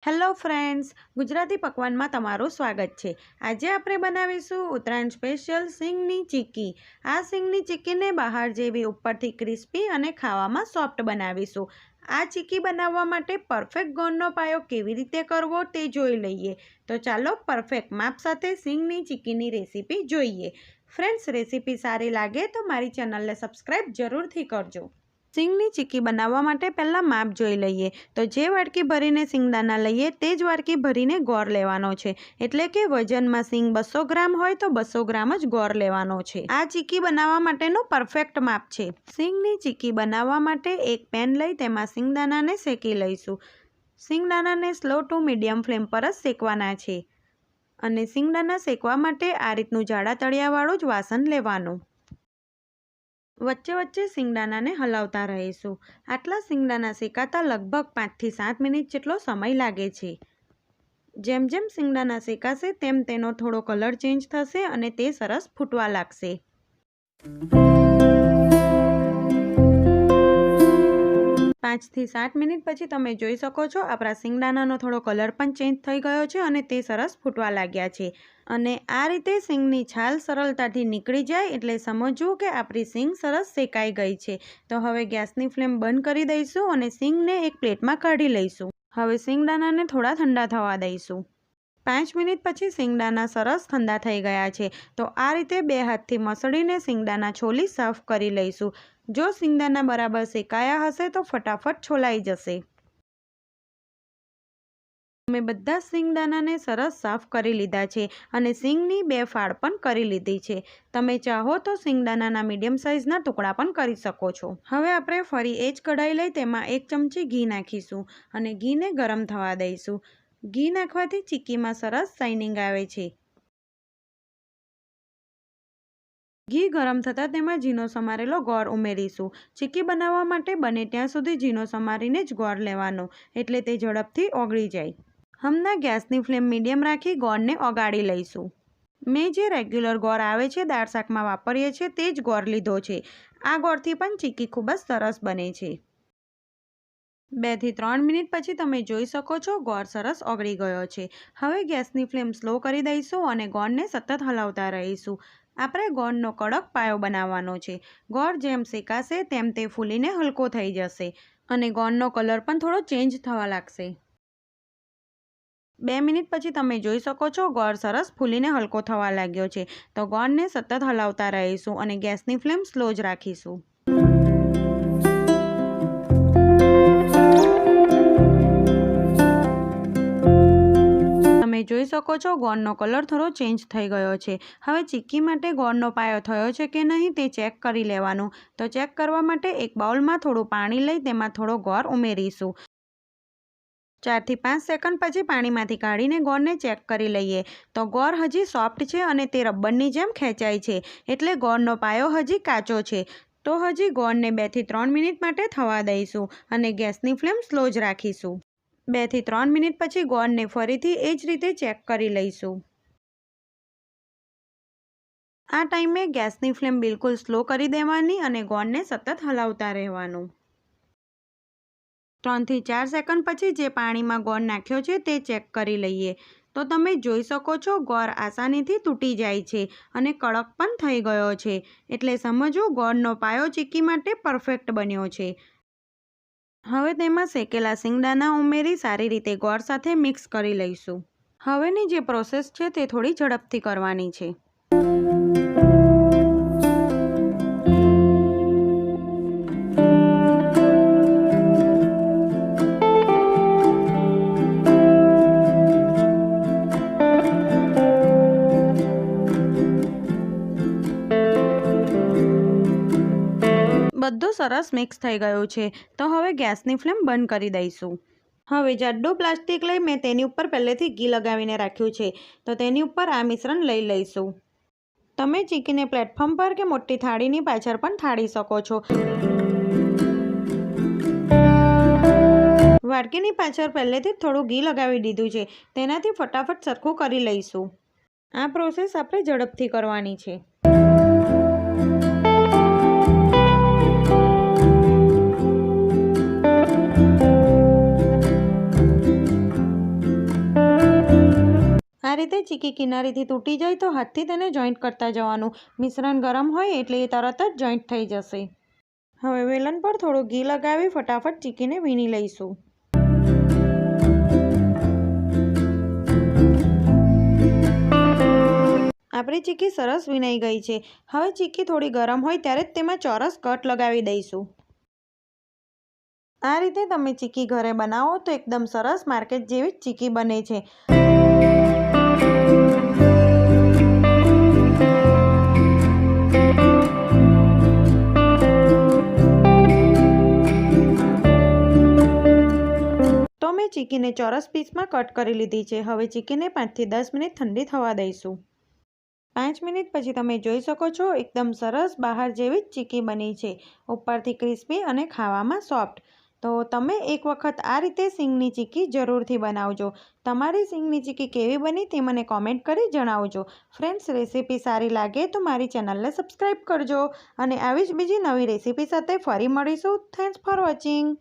Hello friends, Gujarati પકવાનમાં તમારું સ્વાગત છે। આજે આપણે બનાવીશું ઉત્તરાયણ સ્પેશિયલ સિંગની ચીક્કી। આ સિંગની ચીક્કીને બહાર જેવી ઉપરથી ક્રિસ્પી અને ખાવામાં સોફ્ટ બનાવીશું। આ ચીક્કી બનાવવા માટે પરફેક્ટ ગોળનો પાયો કેવી રીતે કરવો તે જોઈ લઈએ। તો ચાલો પરફેક્ટ માપ સાથે સિંગની ચીક્કીની રેસીપી જોઈએ। ફ્રેન્ડ્સ, રેસીપી સારી લાગે તો મારી ચેનલને સબસ્ક્રાઈબ જરૂરથી કરજો। સિંગની ચીક્કી બનાવવા માટે પહેલાં માપ જોઈ લઈએ। તો જે વાટકી ભરીને સિંગદાણા લઈએ તે જ વાટકી ભરીને ગોળ લેવાનો છે। એટલે કે વજનમાં સિંગ 200 ગ્રામ હોય તો 200 ગ્રામ જ ગોળ લેવાનો છે। આ ચીક્કી બનાવવા માટેનું પરફેક્ટ માપ છે। સિંગની ચીક્કી બનાવવા માટે એક પેન લઈ તેમાં સિંગદાણાને શેકી લઈશું। સિંગદાણાને સ્લો ટુ મીડિયમ ફ્લેમ પર જ શેકવાના છે અને સિંગદાણા શેકવા માટે આ રીતનું જાડા તળિયાવાળું જ વાસણ લેવાનું। વચ્ચે વચ્ચે સિંગદાણાને હલાવતા રહીશું। આટલા સિંગદાણા શેકાતા લગભગ 5 થી 7 મિનિટ જેટલો સમય લાગે છે। જેમ જેમ સિંગદાણા શેકાશે તેમ તેનો થોડો કલર ચેન્જ થશે અને તે સરસ ફૂટવા લાગશે। 5 થી 7 મિનિટ પછી તમે જોઈ શકો છો આપણા સિંગદાણાનો થોડો કલર પણ ચેન્જ થઈ ગયો છે અને તે સરસ ફૂટવા લાગ્યા છે। અને આ રીતે સિંગની છાલ સરળતાથી નીકળી જાય એટલે સમજવું કે આપણી સિંગ સરસ શેકાઈ ગઈ છે। તો હવે ગેસની ફ્લેમ બંધ કરી દઈશું અને સિંગને એક પ્લેટમાં કાઢી લઈશું। હવે સિંગદાણાને થોડા ઠંડા થવા દઈશું। 5 મિનિટ પછી સિંગદાણા સરસ ઠંડા થઈ ગયા છે। તો આ રીતે 2 હાથથી મસળીને સિંગદાણા છોલી સાફ કરી લઈશું। જો સિંગદાણા બરાબર શેકાયા હશે તો ફટાફટ છોલાઈ જશે। મેં બધા સિંગદાણાને સરસ સાફ કરી લીધા છે અને સિંગની 2 ફાળ પણ કરી લીધી છે। તમે ચાહો તો સિંગદાણાના મીડિયમ સાઇઝના ટુકડા પણ કરી શકો છો। હવે આપણે ફરી એ જ કઢાઈ લઈ તેમાં 1 ચમચી ઘી નાખીશું અને ઘીને ગરમ થવા દઈશું। ઘી નાખવાથી ચીક્કીમાં સરસ શાઇનિંગ આવે છે। ઘી ગરમ થતાં તેમાં ઝીણો સમારેલો ગોળ ઉમેરીશું। ચીક્કી બનાવવા માટે બને ત્યાં સુધી ઝીણો સમારીને જ ગોળ લેવાનો એટલે તે ઝડપથી ઓગળી જાય। હમણાં ગેસની ફ્લેમ મીડિયમ રાખી ગોળને ઓગાળી લઈશું। મેં જે રેગ્યુલર ગોળ આવે છે દાળ શાકમાં વાપરીએ છીએ તે જ ગોળ લીધો છે। આ ગોળથી પણ ચીક્કી ખૂબ જ સરસ બને છે। 2 થી 3 મિનિટ પછી તમે જોઈ શકો છો ગોળ સરસ ઓગળી ગયો છે। હવે ગેસની ફ્લેમ સ્લો કરી દઈશું અને ગોળને સતત હલાવતા રહીશું। આપણે ગોળનો કડક પાયો બનાવવાનો છે। ગોળ જેમ શેકાશે તેમ તે ફૂલીને હલકો થઈ જશે અને ગોળનો કલર પણ થોડો ચેન્જ થવા લાગશે। 2 મિનિટ પછી તમે જોઈ શકો છો ગોળ સરસ ફૂલીને હલકો થવા લાગ્યો છે। તો ગોળને સતત હલાવતા રહીશું અને ગેસની ફ્લેમ સ્લો જ રાખીશું। તમે જોઈ શકો છો ગોળનો કલર થોડો ચેન્જ થઈ ગયો છે। હવે ચીક્કી માટે ગોળનો પાયો થયો છે કે નહીં તે ચેક કરી લેવાનું। તો ચેક કરવા માટે એક બાઉલમાં થોડું પાણી લઈ તેમાં થોડો ગોળ ઉમેરીશું। 4 થી 5 સેકન્ડ પછી પાણીમાંથી કાઢીને ગોળને ચેક કરી લઈએ। તો ગોળ હજી સોફ્ટ છે અને તે રબરની જેમ ખેંચાય છે એટલે ગોળનો પાયો હજી કાચો છે। તો હજી ગોળને 2 થી 3 મિનિટ માટે થવા દઈશું અને ગેસની ફ્લેમ સ્લો જ રાખીશું। 2 થી 3 મિનિટ પછી ગોળને ફરીથી એ જ રીતે ચેક કરી લઈશું। આ ટાઈમે ગેસની ફ્લેમ બિલકુલ સ્લો કરી દેવાની અને ગોળને સતત હલાવતા રહેવાનું। 3 થી 4 સેકન્ડ પછી જે પાણીમાં ગોળ નાખ્યો છે તે ચેક કરી લઈએ। તો તમે જોઈ શકો છો ગોળ આસાનીથી તૂટી જાય છે અને કડક પણ થઈ ગયો છે એટલે સમજવું ગોળનો પાયો ચીક્કી માટે પરફેક્ટ બન્યો છે। હવે તેમાં શેકેલા સિંગદાણા ઉમેરી સારી રીતે ગોળ સાથે મિક્સ કરી લઈશું। હવેની જે પ્રોસેસ છે તે થોડી ઝડપથી કરવાની છે। બધું સરસ મિક્સ થઈ ગયું છે। તો હવે ગેસની ફ્લેમ બંધ કરી દઈશું। હવે જાડું પ્લાસ્ટિક લઈ મેં તેની ઉપર પહેલેથી ઘી લગાવીને રાખ્યું છે તો તેની ઉપર આ મિશ્રણ લઈ લઈશું। તમે ચીક્કીને પ્લેટફોર્મ પર કે મોટી થાળીની પાછળ પણ ઠાળી શકો છો। વાડકીની પાછળ પહેલેથી જ થોડું ઘી લગાવી દીધું છે તેનાથી ફટાફટ સરખું કરી લઈશું। આ પ્રોસેસ આપણે ઝડપથી કરવાની છે। રીતે ચીક્કી કિનારીથી તૂટી જાય તો હાથથી તેને જોઈન્ટ કરતા જવાનું. મિશ્રણ ગરમ હોય એટલે એ તરત જ જોઈન્ટ થઈ જશે. હવે વેલણ પર થોડું ઘી લગાવી ફટાફટ ચીક્કીને વીણી લઈશું. આપણી ચીક્કી સરસ વીણાઈ ગઈ છે. હવે ચીક્કી થોડી ગરમ હોય ત્યારે જ તેમાં ચોરસ કટ લગાવી દઈશું. આ રીતે તમે ચીક્કી ઘરે બનાવો તો એકદમ સરસ માર્કેટ જેવી જ ચીક્કી બને છે. તો મેં ચીક્કીને ચોરસ પીસમાં કટ કરી લીધી છે. હવે ચીક્કીને 5 થી 10 મિનિટ ઠંડી થવા દઈશું. 5 મિનિટ પછી તમે જોઈ શકો છો એકદમ સરસ બહાર જેવી જ ચીક્કી બની છે. ઉપરથી ક્રિસ્પી અને ખાવામાં સોફ્ટ. તો તમે એક વખત આ રીતે સિંગની ચીક્કી જરૂરથી બનાવજો. તમારી સિંગની ચીક્કી કેવી બની તે મને કોમેન્ટ કરી જણાવજો. ફ્રેન્ડ્સ, રેસીપી સારી લાગે તો મારી ચેનલને સબસ્ક્રાઈબ કરજો અને આવી જ બીજી નવી રેસીપી સાથે ફરી મળીશું. Thanks for watching.